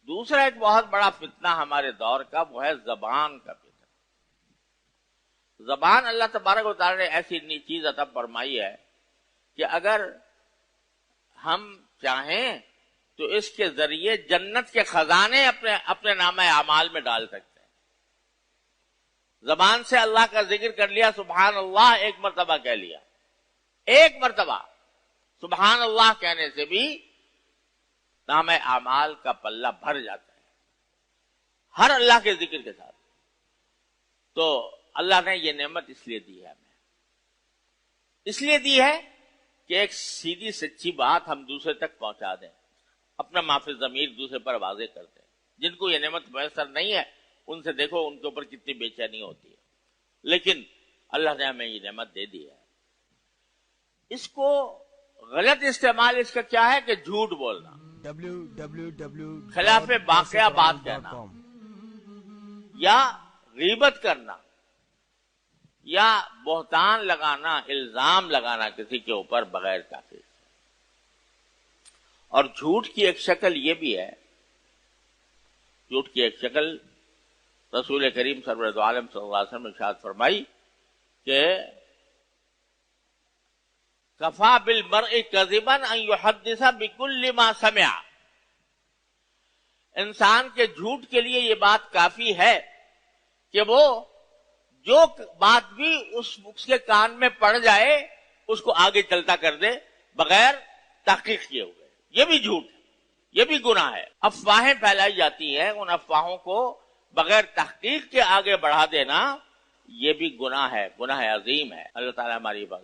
دوسرا ایک بہت بڑا فتنہ ہمارے دور کا وہ ہے زبان کا فتنہ. زبان اللہ تبارک و تعالی نے ایسی چیز عطا فرمائی ہے کہ اگر ہم چاہیں تو اس کے ذریعے جنت کے خزانے اپنے نامہ اعمال میں ڈال سکتے ہیں. زبان سے اللہ کا ذکر کر لیا، سبحان اللہ ایک مرتبہ کہہ لیا، ایک مرتبہ سبحان اللہ کہنے سے بھی نامہ اعمال کا پلہ بھر جاتا ہے ہر اللہ کے ذکر کے ساتھ. تو اللہ نے یہ نعمت اس لیے دی ہے ہمیں، اس لیے دی ہے کہ ایک سیدھی سچی بات ہم دوسرے تک پہنچا دیں، اپنا معافی ضمیر دوسرے پر واضح کر دیں. جن کو یہ نعمت میسر نہیں ہے ان سے دیکھو ان کے اوپر کتنی بے چینی ہوتی ہے، لیکن اللہ نے ہمیں یہ نعمت دے دی ہے. اس کو غلط استعمال اس کا کیا ہے کہ جھوٹ بولنا، خلاف واقعہ بات کہنا، یا غیبت کرنا، یا بہتان لگانا، الزام لگانا کسی کے اوپر بغیر تحقیق. اور جھوٹ کی ایک شکل یہ بھی ہے، جھوٹ کی ایک شکل رسول کریم سرور دو عالم صلی اللہ علیہ وسلم نے ارشاد فرمائی کہ کفا بالمرء کذبا ان یحدث بکل ما سمع. انسان کے جھوٹ کے لیے یہ بات کافی ہے کہ وہ جو بات بھی اس کے کان میں پڑ جائے اس کو آگے چلتا کر دے بغیر تحقیق کیے ہوئے. یہ بھی جھوٹ ہے، یہ بھی گناہ ہے. افواہیں پھیلائی جاتی ہیں، ان افواہوں کو بغیر تحقیق کے آگے بڑھا دینا یہ بھی گناہ ہے، گناہ عظیم ہے. اللہ تعالیٰ ہماری بات